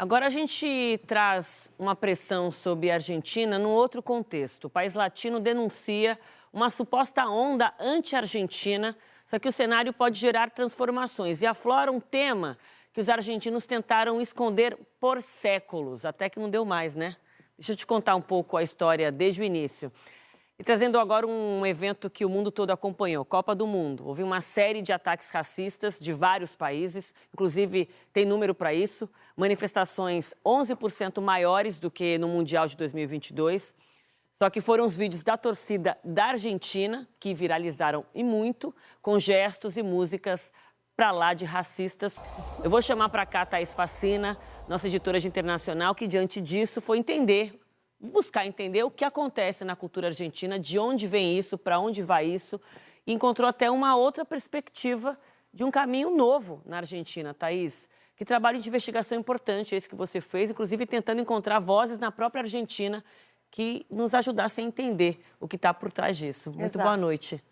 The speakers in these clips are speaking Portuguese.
Agora a gente traz uma pressão sobre a Argentina num outro contexto. O país latino denuncia uma suposta onda anti-argentina, só que o cenário pode gerar transformações e aflora um tema que os argentinos tentaram esconder por séculos, até que não deu mais, né? Deixa eu te contar um pouco a história desde o início. E trazendo agora um evento que o mundo todo acompanhou, Copa do Mundo. Houve uma série de ataques racistas de vários países, inclusive tem número para isso, manifestações 11% maiores do que no Mundial de 2022. Só que foram os vídeos da torcida da Argentina que viralizaram e muito, com gestos e músicas para lá de racistas. Eu vou chamar para cá a Thaís Facina, nossa editora de internacional, que diante disso foi buscar entender o que acontece na cultura argentina, de onde vem isso, para onde vai isso, e encontrou até uma outra perspectiva de um caminho novo na Argentina. Thaís, que trabalho de investigação importante esse que você fez, inclusive tentando encontrar vozes na própria Argentina que nos ajudassem a entender o que está por trás disso. Muito Exato. boa noite.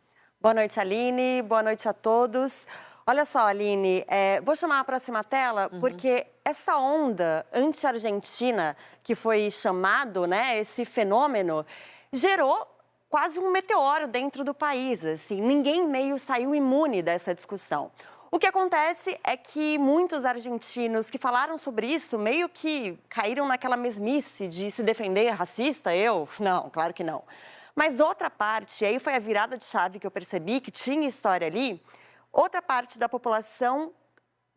Boa noite, Aline. Boa noite a todos. Olha só, Aline, vou chamar a próxima tela porque essa onda anti-argentina, que foi chamado, né, esse fenômeno, gerou quase um meteoro dentro do país. Assim, ninguém meio saiu imune dessa discussão. O que acontece é que muitos argentinos que falaram sobre isso meio que caíram naquela mesmice de se defender racista, eu? Não, claro que não. Mas outra parte, aí foi a virada de chave que eu percebi, que tinha história ali, outra parte da população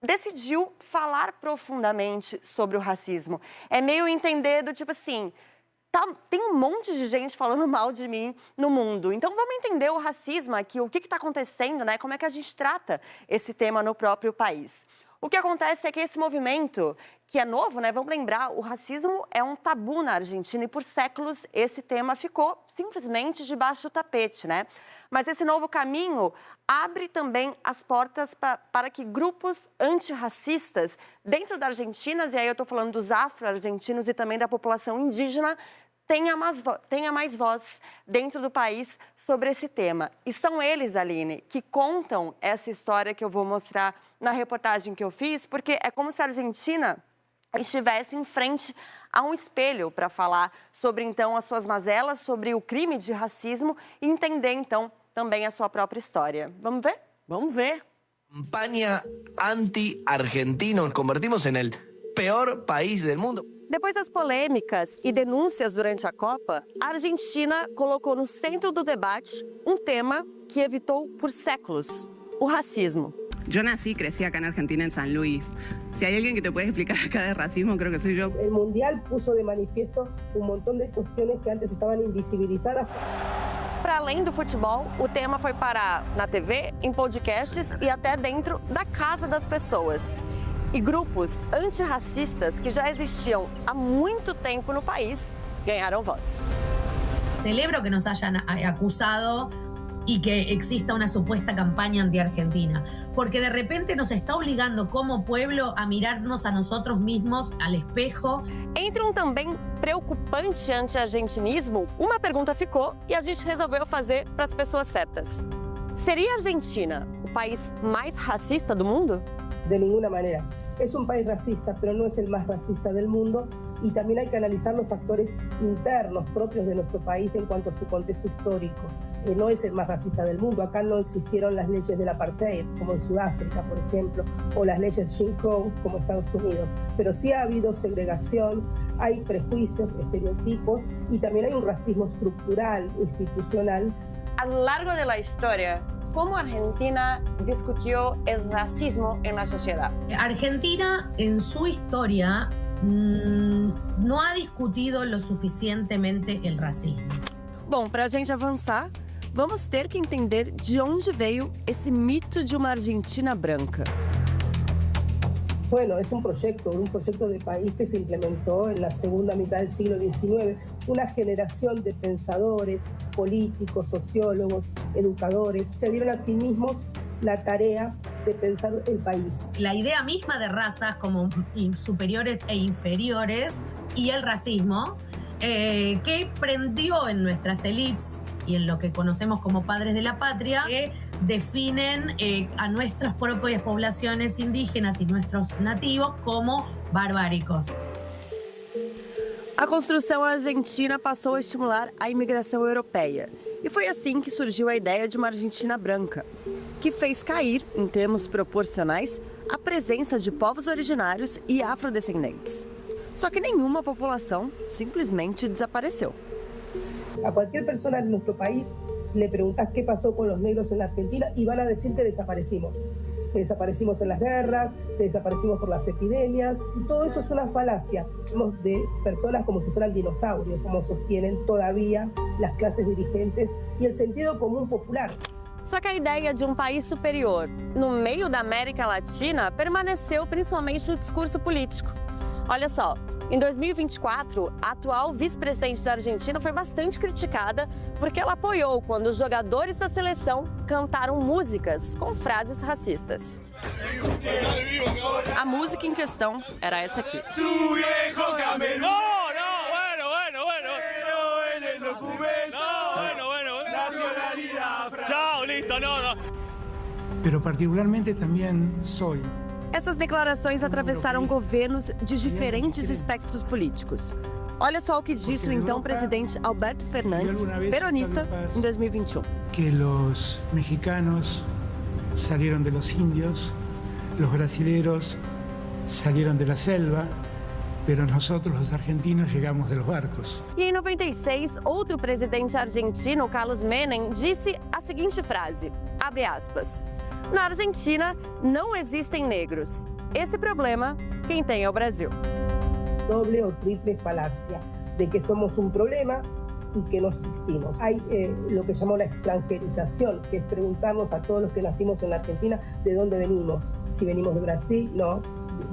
decidiu falar profundamente sobre o racismo. É meio entender do tipo assim, tem um monte de gente falando mal de mim no mundo. Então vamos entender o racismo aqui, o que está acontecendo, né? Como é que a gente trata esse tema no próprio país. O que acontece é que esse movimento, que é novo, né? Vamos lembrar, o racismo é um tabu na Argentina e por séculos esse tema ficou simplesmente debaixo do tapete, né? Mas esse novo caminho abre também as portas para que grupos antirracistas dentro da Argentina, e aí eu estou falando dos afro-argentinos e também da população indígena, tenha mais voz dentro do país sobre esse tema. E são eles, Aline, que contam essa história que eu vou mostrar na reportagem que eu fiz, porque é como se a Argentina estivesse em frente a um espelho para falar sobre, então, as suas mazelas, sobre o crime de racismo e entender, então, também a sua própria história. Vamos ver? Vamos ver. Campaña anti-argentino. Nos convertimos en el peor país del mundo. Depois das polêmicas e denúncias durante a Copa, a Argentina colocou no centro do debate um tema que evitou por séculos: o racismo. Yo nací y crecí acá en Argentina, en San Luis. Si hay alguien que te puede explicar acá de racismo, creo que soy yo. El Mundial puso de manifiesto un montón de cuestiones que antes estaban invisibilizadas. Para além do futebol, o tema foi parar na TV, em podcasts e até dentro da casa das pessoas. E grupos antirracistas que já existiam há muito tempo no país ganharam voz. Celebro que nos hayan acusado y que exista una supuesta campaña anti-argentina, porque de repente nos está obligando como pueblo a mirarnos a nosotros mismos al espejo. Entre um também preocupante anti-argentinismo, uma pergunta ficou e a gente resolveu fazer para as pessoas certas. Seria a Argentina o país mais racista do mundo? De ninguna manera. Es un país racista, pero no es el más racista del mundo. Y también hay que analizar los factores internos propios de nuestro país en cuanto a su contexto histórico. No es el más racista del mundo. Acá no existieron las leyes del apartheid, como en Sudáfrica, por ejemplo, o las leyes Jim Crow, como en Estados Unidos. Pero sí ha habido segregación, hay prejuicios, estereotipos y también hay un racismo estructural, institucional. A lo largo de la historia, ¿cómo Argentina discutió el racismo en la sociedad? Argentina, en su historia, no ha discutido lo suficientemente el racismo. Bom, para a gente avançar, vamos ter que entender de onde veio esse mito de uma Argentina branca. Bueno, es un proyecto de país que se implementó en la segunda mitad del siglo XIX. Una generación de pensadores, políticos, sociólogos, educadores, se dieron a sí mismos la tarea de pensar el país. La idea misma de razas como superiores e inferiores y el racismo que prendió en nuestras élites y en lo que conocemos como padres de la patria, que definen a nuestras propias poblaciones indígenas y nuestros nativos como barbáricos. A construção argentina passou a estimular a imigração europeia. E foi assim que surgiu a ideia de uma Argentina branca, que fez cair, em termos proporcionais, a presença de povos originários e afrodescendentes. Só que nenhuma população simplesmente desapareceu. A cualquier persona en nuestro país le preguntás qué pasó con los negros en la Argentina y van a decir que desaparecimos. Que desaparecimos en las guerras, que desaparecimos por las epidemias, y todo eso es una falacia de personas como si fueran dinosaurios, como sostienen todavía las clases dirigentes y el sentido común popular. Só que a ideia de um país superior no meio da América Latina permaneceu principalmente no discurso político. Olha só, em 2024, a atual vice-presidente da Argentina foi bastante criticada porque ela apoiou quando os jogadores da seleção cantaram músicas com frases racistas. A música em questão era essa aqui. Pero particularmente también soy. Essas declarações atravessaram governos de diferentes espectros políticos. Olha só o que disse o então presidente Alberto Fernandes, peronista, em 2021. Que los mexicanos salieron de los indios, los brasileros salieron de la selva, pero nosotros los argentinos llegamos de los barcos. E em 96, outro presidente argentino, Carlos Menem, disse a seguinte frase, abre aspas, na Argentina não existem negros. Esse problema, quem tem é o Brasil. Doble o triple falacia de que somos un problema y que no existimos. Hay lo que llamamos la extranjerización, que es preguntarnos a todos los que nacimos en la Argentina de dónde venimos. Si venimos de Brasil, no.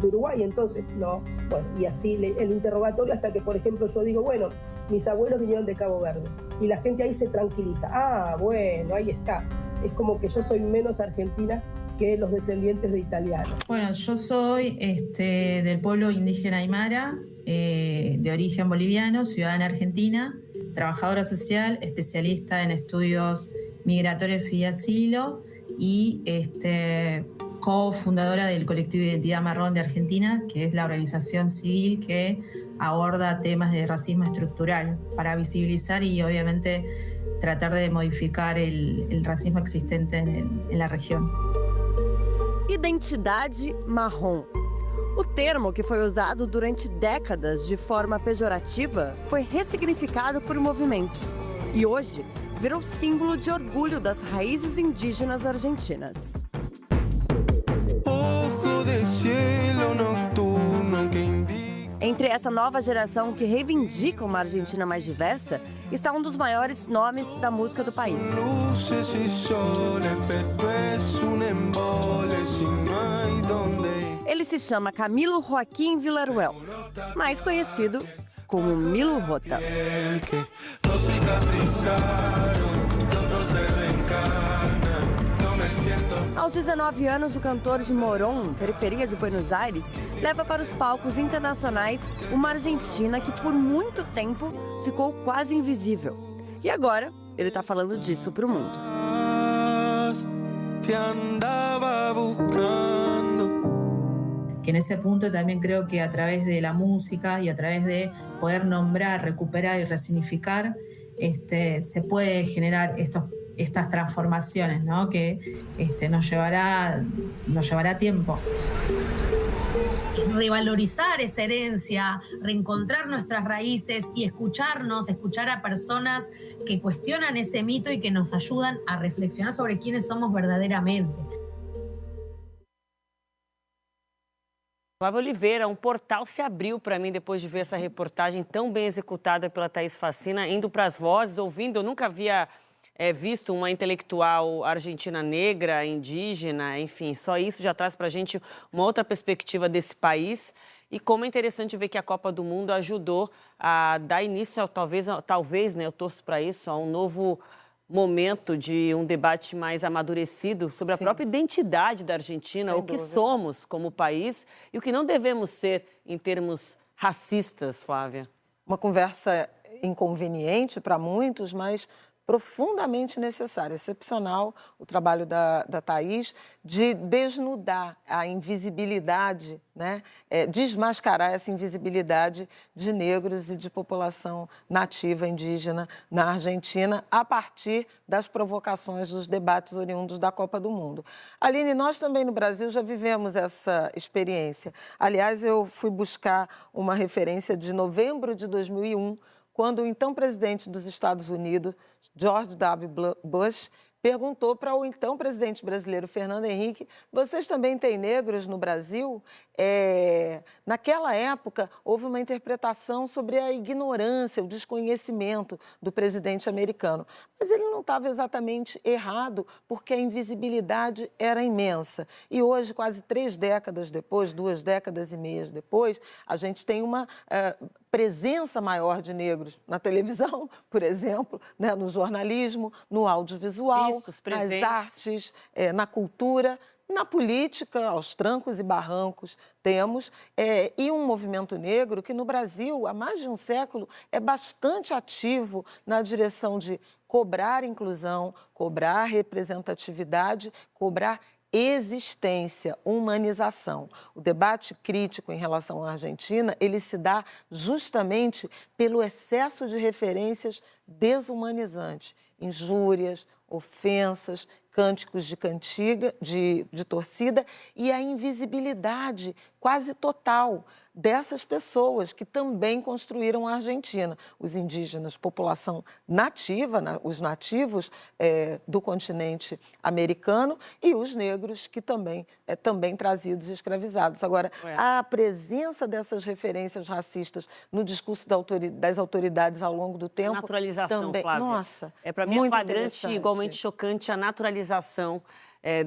De Uruguay, entonces, no. Bueno, y así el interrogatorio hasta que, por ejemplo, yo digo, bueno, mis abuelos vinieron de Cabo Verde. Y la gente ahí se tranquiliza. Ah, bueno, ahí está. Es como que yo soy menos argentina que los descendientes de italianos. Bueno, yo soy del pueblo indígena Aymara, de origen boliviano, ciudadana argentina, trabajadora social, especialista en estudios migratorios y asilo y cofundadora del colectivo Identidad Marrón de Argentina, que es la organización civil que aborda temas de racismo estructural para visibilizar y obviamente tratar de modificar el racismo existente en la región. Identidade marrom. O termo, que foi usado durante décadas de forma pejorativa, foi ressignificado por movimentos e hoje virou símbolo de orgulho das raízes indígenas argentinas. Entre essa nova geração que reivindica uma Argentina mais diversa, está um dos maiores nomes da música do país. Ele se chama Camilo Joaquim Villarruel, mais conhecido como Milo Rota. Aos 19 anos, o cantor de Morón, periferia de Buenos Aires, leva para os palcos internacionais uma Argentina que por muito tempo ficou quase invisível. E agora, ele está falando disso para o mundo. Que en ese punto también creo que a través de la música y a través de poder nombrar, recuperar y resignificar, se puede generar estas transformaciones, ¿no? Que nos llevará tiempo. Revalorizar esa herencia, reencontrar nuestras raíces y escuchar a personas que cuestionan ese mito y que nos ayudan a reflexionar sobre quiénes somos verdaderamente. Flávia Oliveira, um portal se abriu para mim depois de ver essa reportagem tão bem executada pela Thaís Facina, indo para as vozes, ouvindo. Eu nunca havia visto uma intelectual argentina negra, indígena, enfim, só isso já traz para a gente uma outra perspectiva desse país. E como é interessante ver que a Copa do Mundo ajudou a dar início, talvez, né, eu torço para isso, a um novo momento de um debate mais amadurecido sobre a própria identidade da Argentina, o que somos como país e o que não devemos ser em termos racistas, Flávia. Uma conversa inconveniente para muitos, mas profundamente necessário, excepcional o trabalho da Thaís de desnudar a invisibilidade, né? Desmascarar essa invisibilidade de negros e de população nativa indígena na Argentina a partir das provocações dos debates oriundos da Copa do Mundo. Aline, nós também no Brasil já vivemos essa experiência. Aliás, eu fui buscar uma referência de novembro de 2001, quando o então presidente dos Estados Unidos, George W. Bush, perguntou para o então presidente brasileiro, Fernando Henrique, vocês também têm negros no Brasil? Naquela época, houve uma interpretação sobre a ignorância, o desconhecimento do presidente americano. Mas ele não estava exatamente errado, porque a invisibilidade era imensa. E hoje, quase 3 décadas depois, 2 décadas e meias depois, a gente tem uma presença maior de negros na televisão, por exemplo, né, no jornalismo, no audiovisual, nas artes, na cultura, na política, aos trancos e barrancos temos, e um movimento negro que no Brasil, há mais de um século, é bastante ativo na direção de cobrar inclusão, cobrar representatividade, cobrar existência, humanização. O debate crítico em relação à Argentina, ele se dá justamente pelo excesso de referências desumanizantes, injúrias, ofensas, cânticos de cantiga, de torcida e a invisibilidade quase total dessas pessoas que também construíram a Argentina. Os indígenas, população nativa, os nativos do continente americano e os negros que também trazidos e escravizados. Agora, a presença dessas referências racistas no discurso das autoridades ao longo do tempo... Naturalização, também, Flávia. Nossa, para mim é flagrante, igualmente chocante, a naturalização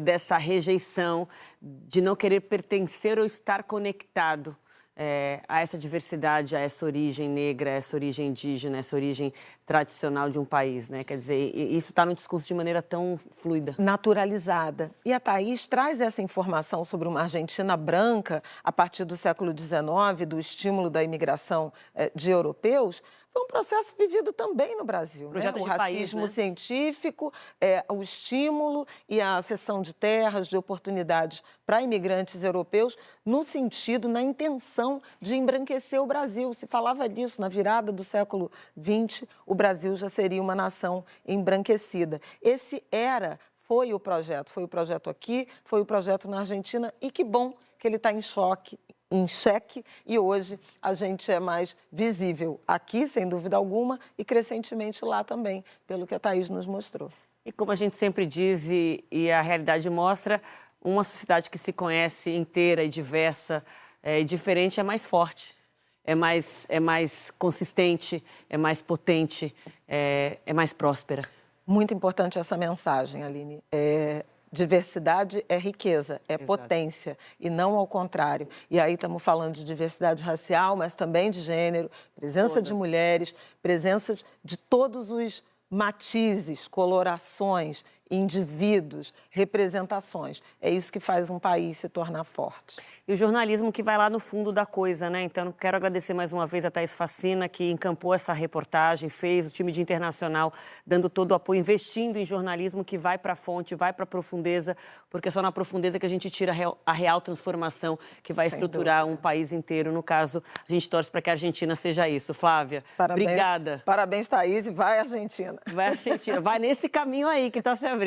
dessa rejeição de não querer pertencer ou estar conectado a essa diversidade, a essa origem negra, a essa origem indígena, a essa origem tradicional de um país, né? Quer dizer, isso está no discurso de maneira tão fluida. Naturalizada. E a Thaís traz essa informação sobre uma Argentina branca a partir do século XIX, do estímulo da imigração de europeus. Foi um processo vivido também no Brasil. Né? O racismo científico, o estímulo e a cessão de terras, de oportunidades para imigrantes europeus, no sentido, na intenção de embranquecer o Brasil. Se falava disso na virada do século XX, o Brasil já seria uma nação embranquecida. Foi o projeto aqui, foi o projeto na Argentina, e que bom que ele está em xeque, e hoje a gente é mais visível aqui, sem dúvida alguma, e crescentemente lá também, pelo que a Thaís nos mostrou. E como a gente sempre diz, e a realidade mostra, uma sociedade que se conhece inteira e diversa e diferente é mais forte, é mais consistente, é mais potente, é mais próspera. Muito importante essa mensagem, Aline. Diversidade é riqueza, é potência, e não ao contrário. E aí estamos falando de diversidade racial, mas também de gênero, presença de mulheres, presença de todos os matizes, colorações, indivíduos, representações. É isso que faz um país se tornar forte. E o jornalismo que vai lá no fundo da coisa, né? Então, quero agradecer mais uma vez a Thaís Facina, que encampou essa reportagem, fez o time de internacional, dando todo o apoio, investindo em jornalismo que vai para a fonte, vai para a profundeza, porque é só na profundeza que a gente tira a real transformação que vai estruturar um país inteiro. No caso, a gente torce para que a Argentina seja isso. Flávia, obrigada. Parabéns, Thaís, e vai Argentina. Vai Argentina, vai nesse caminho aí que está se abrindo.